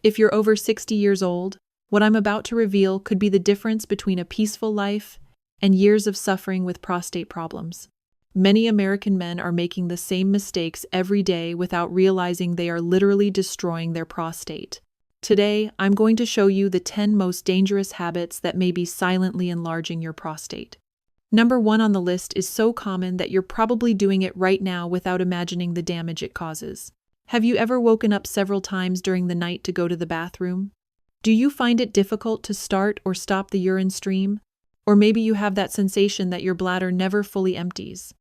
If you're over 60 years old, what I'm about to reveal could be the difference between a peaceful life and years of suffering with prostate problems. Many American men are making the same mistakes every day without realizing they are literally destroying their prostate. Today, I'm going to show you the 10 most dangerous habits that may be silently enlarging your prostate. Number 1 on the list is so common that you're probably doing it right now without imagining the damage it causes. Have you ever woken up several times during the night to go to the bathroom? Do you find it difficult to start or stop the urine stream? Or maybe you have that sensation that your bladder never fully empties.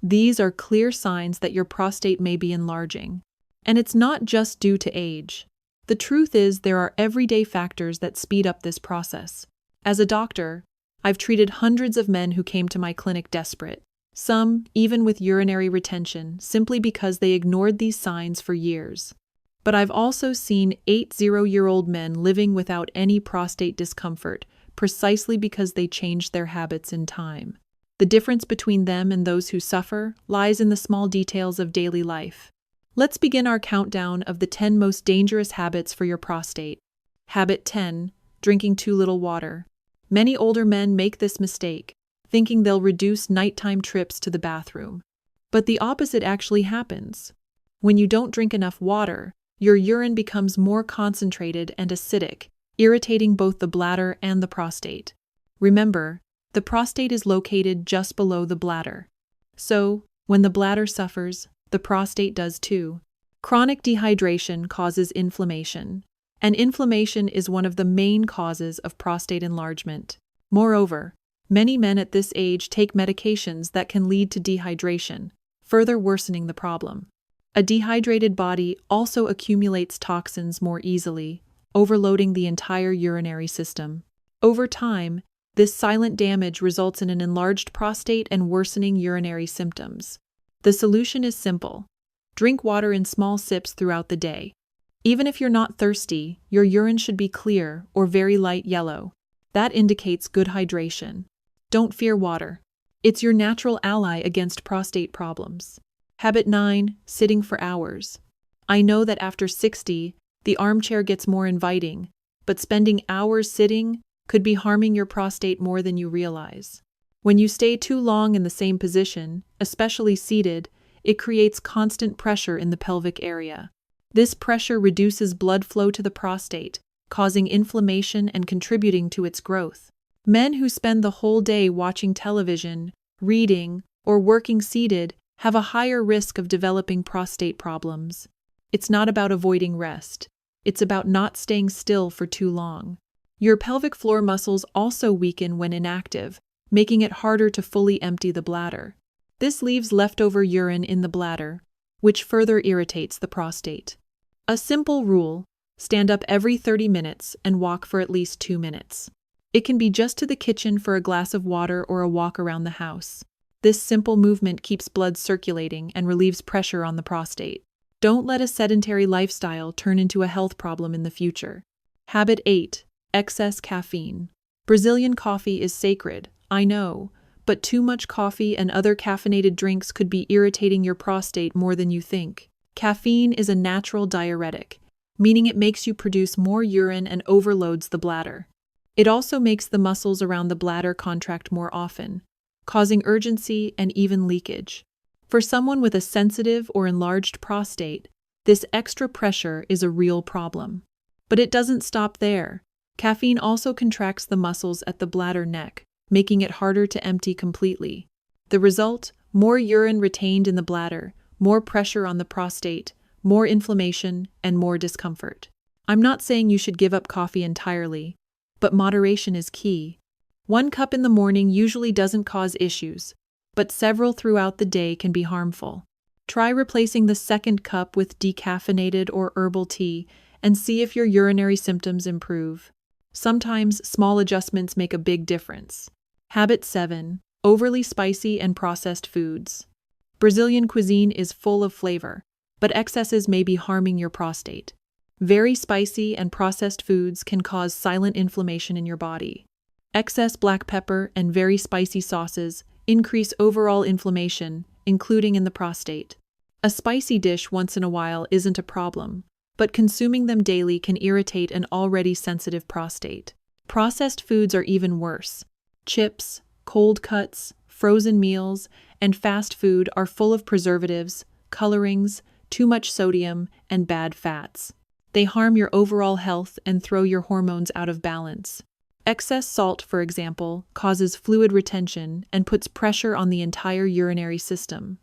These are clear signs that your prostate may be enlarging. And it's not just due to age. The truth is there are everyday factors that speed up this process. As a doctor, I've treated hundreds of men who came to my clinic desperate, some even with urinary retention, simply because they ignored these signs for years. But I've also seen 80-year-old men living without any prostate discomfort, precisely because they changed their habits in time. The difference between them and those who suffer lies in the small details of daily life. Let's begin our countdown of the 10 most dangerous habits for your prostate. Habit 10: drinking too little water. Many older men make this mistake, thinking they'll reduce nighttime trips to the bathroom. But the opposite actually happens. When you don't drink enough water, your urine becomes more concentrated and acidic, irritating both the bladder and the prostate. Remember, the prostate is located just below the bladder. So, when the bladder suffers, the prostate does too. Chronic dehydration causes inflammation, and inflammation is one of the main causes of prostate enlargement. Moreover, many men at this age take medications that can lead to dehydration, further worsening the problem. A dehydrated body also accumulates toxins more easily, overloading the entire urinary system. Over time, this silent damage results in an enlarged prostate and worsening urinary symptoms. The solution is simple. Drink water in small sips throughout the day. Even if you're not thirsty, your urine should be clear or very light yellow. That indicates good hydration. Don't fear water. It's your natural ally against prostate problems. Habit 9: sitting for hours. I know that after 60, the armchair gets more inviting, but spending hours sitting could be harming your prostate more than you realize. When you stay too long in the same position, especially seated, it creates constant pressure in the pelvic area. This pressure reduces blood flow to the prostate, causing inflammation and contributing to its growth. Men who spend the whole day watching television, reading, or working seated have a higher risk of developing prostate problems. It's not about avoiding rest. It's about not staying still for too long. Your pelvic floor muscles also weaken when inactive, making it harder to fully empty the bladder. This leaves leftover urine in the bladder, which further irritates the prostate. A simple rule: stand up every 30 minutes and walk for at least 2 minutes. It can be just to the kitchen for a glass of water or a walk around the house. This simple movement keeps blood circulating and relieves pressure on the prostate. Don't let a sedentary lifestyle turn into a health problem in the future. Habit 8: excess caffeine. Brazilian coffee is sacred, I know, but too much coffee and other caffeinated drinks could be irritating your prostate more than you think. Caffeine is a natural diuretic, meaning it makes you produce more urine and overloads the bladder. It also makes the muscles around the bladder contract more often, causing urgency and even leakage. For someone with a sensitive or enlarged prostate, this extra pressure is a real problem. But it doesn't stop there. Caffeine also contracts the muscles at the bladder neck, making it harder to empty completely. The result: more urine retained in the bladder, more pressure on the prostate, more inflammation, and more discomfort. I'm not saying you should give up coffee entirely, but moderation is key. 1 cup in the morning usually doesn't cause issues, but several throughout the day can be harmful. Try replacing the second cup with decaffeinated or herbal tea and see if your urinary symptoms improve. Sometimes small adjustments make a big difference. Habit 7: overly spicy and processed foods. Brazilian cuisine is full of flavor, but excesses may be harming your prostate. Very spicy and processed foods can cause silent inflammation in your body. Excess black pepper and very spicy sauces increase overall inflammation, including in the prostate. A spicy dish once in a while isn't a problem, but consuming them daily can irritate an already sensitive prostate. Processed foods are even worse. Chips, cold cuts, frozen meals, and fast food are full of preservatives, colorings, too much sodium, and bad fats. They harm your overall health and throw your hormones out of balance. Excess salt, for example, causes fluid retention and puts pressure on the entire urinary system.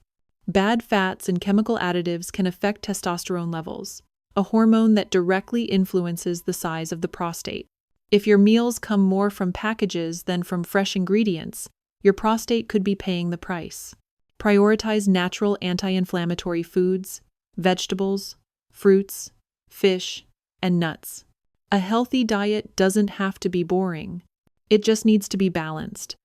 Bad fats and chemical additives can affect testosterone levels, a hormone that directly influences the size of the prostate. If your meals come more from packages than from fresh ingredients, your prostate could be paying the price. Prioritize natural anti-inflammatory foods, vegetables, fruits, fish, and nuts. A healthy diet doesn't have to be boring. It just needs to be balanced.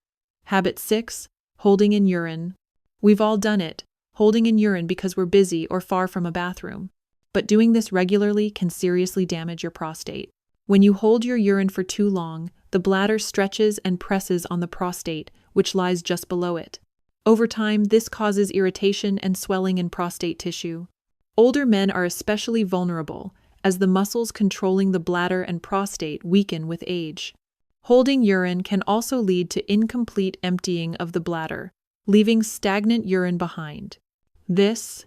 Habit 6, holding in urine. We've all done it, holding in urine because we're busy or far from a bathroom. But doing this regularly can seriously damage your prostate. When you hold your urine for too long, the bladder stretches and presses on the prostate, which lies just below it. Over time, this causes irritation and swelling in prostate tissue. Older men are especially vulnerable, as the muscles controlling the bladder and prostate weaken with age. Holding urine can also lead to incomplete emptying of the bladder, leaving stagnant urine behind. This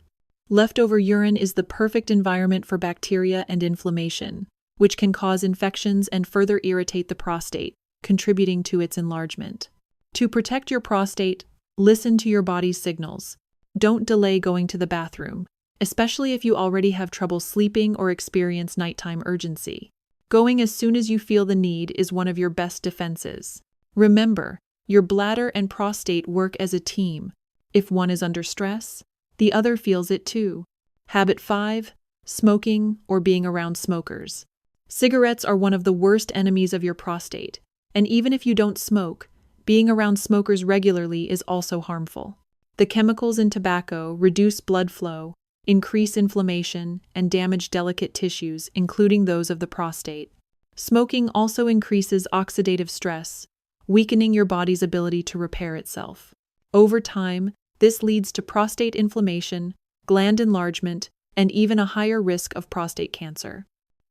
leftover urine is the perfect environment for bacteria and inflammation, which can cause infections and further irritate the prostate, contributing to its enlargement. To protect your prostate, listen to your body's signals. Don't delay going to the bathroom, especially if you already have trouble sleeping or experience nighttime urgency. Going as soon as you feel the need is one of your best defenses. Remember, your bladder and prostate work as a team. If one is under stress, the other feels it too. Habit 5, smoking or being around smokers. Cigarettes are one of the worst enemies of your prostate, and even if you don't smoke, being around smokers regularly is also harmful. The chemicals in tobacco reduce blood flow, increase inflammation, and damage delicate tissues, including those of the prostate. Smoking also increases oxidative stress, weakening your body's ability to repair itself. Over time, this leads to prostate inflammation, gland enlargement, and even a higher risk of prostate cancer.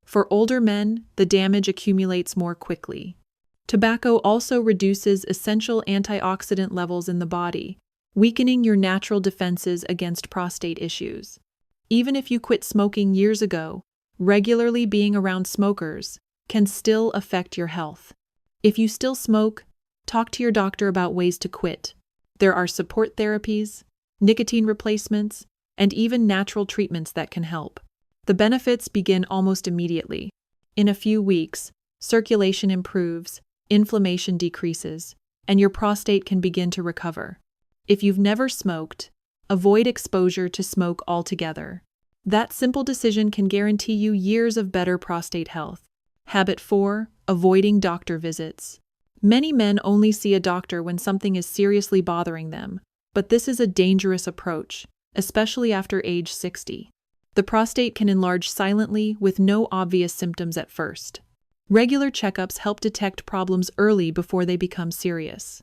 For older men, the damage accumulates more quickly. Tobacco also reduces essential antioxidant levels in the body, weakening your natural defenses against prostate issues. Even if you quit smoking years ago, regularly being around smokers can still affect your health. If you still smoke, talk to your doctor about ways to quit. There are support therapies, nicotine replacements, and even natural treatments that can help. The benefits begin almost immediately. In a few weeks, circulation improves, inflammation decreases, and your prostate can begin to recover. If you've never smoked, avoid exposure to smoke altogether. That simple decision can guarantee you years of better prostate health. Habit 4, avoiding doctor visits. Many men only see a doctor when something is seriously bothering them, but this is a dangerous approach, especially after age 60. The prostate can enlarge silently with no obvious symptoms at first. Regular checkups help detect problems early before they become serious.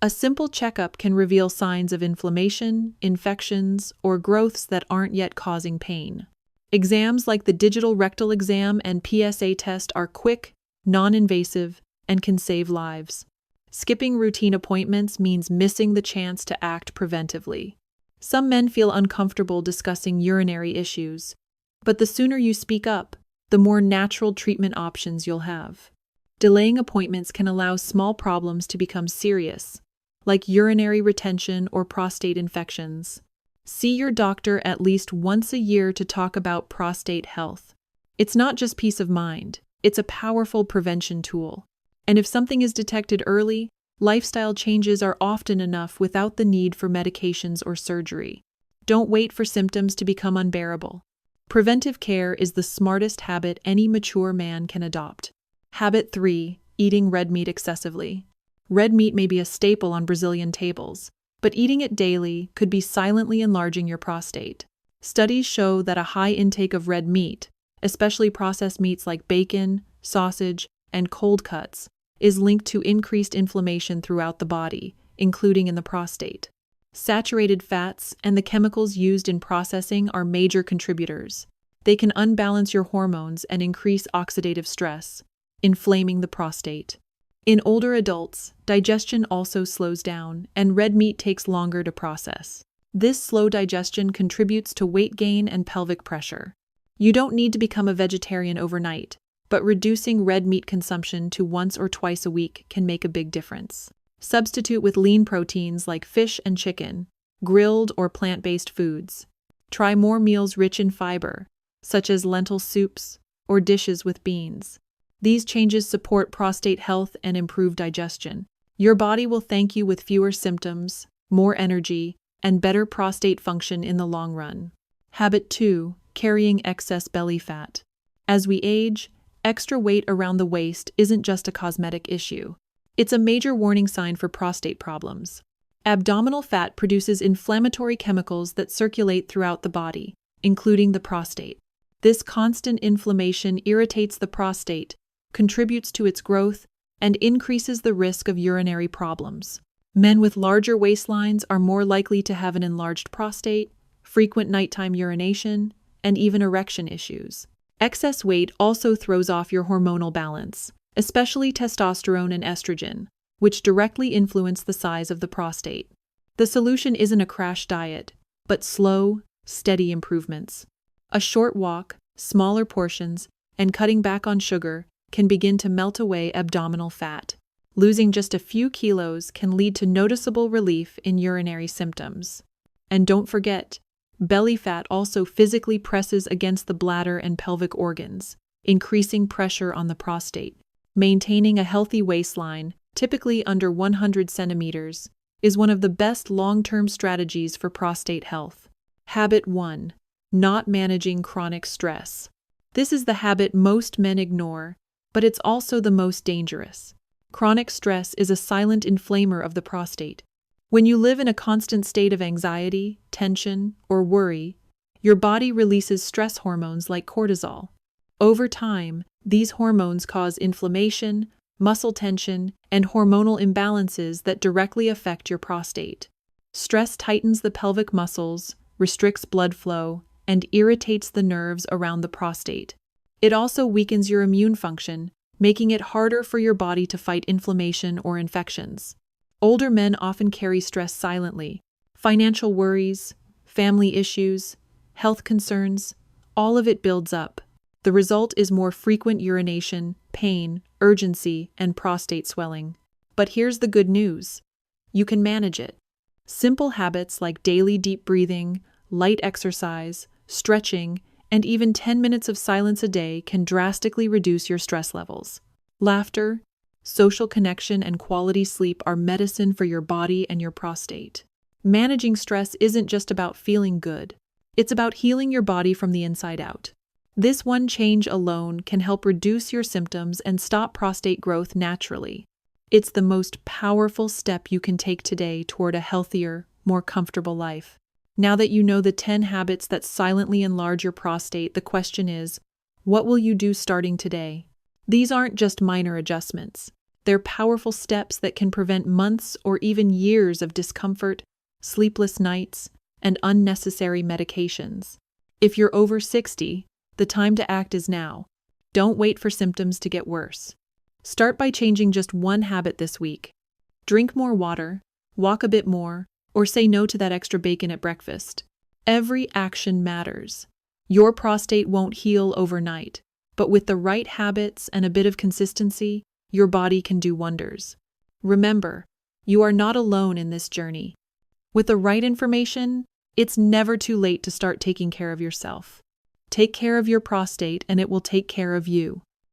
A simple checkup can reveal signs of inflammation, infections, or growths that aren't yet causing pain. Exams like the digital rectal exam and PSA test are quick, non-invasive, and can save lives. Skipping routine appointments means missing the chance to act preventively. Some men feel uncomfortable discussing urinary issues, but the sooner you speak up, the more natural treatment options you'll have. Delaying appointments can allow small problems to become serious, like urinary retention or prostate infections. See your doctor at least once a year to talk about prostate health. It's not just peace of mind, it's a powerful prevention tool. And if something is detected early, lifestyle changes are often enough without the need for medications or surgery. Don't wait for symptoms to become unbearable. Preventive care is the smartest habit any mature man can adopt. Habit 3, eating red meat excessively. Red meat may be a staple on Brazilian tables, but eating it daily could be silently enlarging your prostate. Studies show that a high intake of red meat, especially processed meats like bacon, sausage, and cold cuts, is linked to increased inflammation throughout the body, including in the prostate. Saturated fats and the chemicals used in processing are major contributors. They can unbalance your hormones and increase oxidative stress, inflaming the prostate. In older adults, digestion also slows down, and red meat takes longer to process. This slow digestion contributes to weight gain and pelvic pressure. You don't need to become a vegetarian overnight, but reducing red meat consumption to once or twice a week can make a big difference. Substitute with lean proteins like fish and chicken, grilled or plant-based foods. Try more meals rich in fiber, such as lentil soups or dishes with beans. These changes support prostate health and improve digestion. Your body will thank you with fewer symptoms, more energy, and better prostate function in the long run. Habit 2. Carrying excess belly fat. As we age, extra weight around the waist isn't just a cosmetic issue. It's a major warning sign for prostate problems. Abdominal fat produces inflammatory chemicals that circulate throughout the body, including the prostate. This constant inflammation irritates the prostate, contributes to its growth, and increases the risk of urinary problems. Men with larger waistlines are more likely to have an enlarged prostate, frequent nighttime urination, and even erection issues. Excess weight also throws off your hormonal balance, especially testosterone and estrogen, which directly influence the size of the prostate. The solution isn't a crash diet, but slow, steady improvements. A short walk, smaller portions, and cutting back on sugar can begin to melt away abdominal fat. Losing just a few kilos can lead to noticeable relief in urinary symptoms. And don't forget, belly fat also physically presses against the bladder and pelvic organs, increasing pressure on the prostate. Maintaining a healthy waistline, typically under 100 centimeters, is one of the best long-term strategies for prostate health. Habit 1. Not managing chronic stress. This is the habit most men ignore, but it's also the most dangerous. Chronic stress is a silent inflamer of the prostate. When you live in a constant state of anxiety, tension, or worry, your body releases stress hormones like cortisol. Over time, these hormones cause inflammation, muscle tension, and hormonal imbalances that directly affect your prostate. Stress tightens the pelvic muscles, restricts blood flow, and irritates the nerves around the prostate. It also weakens your immune function, making it harder for your body to fight inflammation or infections. Older men often carry stress silently. Financial worries, family issues, health concerns, all of it builds up. The result is more frequent urination, pain, urgency, and prostate swelling. But here's the good news. You can manage it. Simple habits like daily deep breathing, light exercise, stretching, and even 10 minutes of silence a day can drastically reduce your stress levels. Laughter, social connection, and quality sleep are medicine for your body and your prostate. Managing stress isn't just about feeling good. It's about healing your body from the inside out. This one change alone can help reduce your symptoms and stop prostate growth naturally. It's the most powerful step you can take today toward a healthier, more comfortable life. Now that you know the 10 habits that silently enlarge your prostate, the question is, what will you do starting today? These aren't just minor adjustments. They're powerful steps that can prevent months or even years of discomfort, sleepless nights, and unnecessary medications. If you're over 60, the time to act is now. Don't wait for symptoms to get worse. Start by changing just one habit this week. Drink more water, walk a bit more, or say no to that extra bacon at breakfast. Every action matters. Your prostate won't heal overnight, but with the right habits and a bit of consistency, your body can do wonders. Remember, you are not alone in this journey. With the right information, it's never too late to start taking care of yourself. Take care of your prostate and it will take care of you.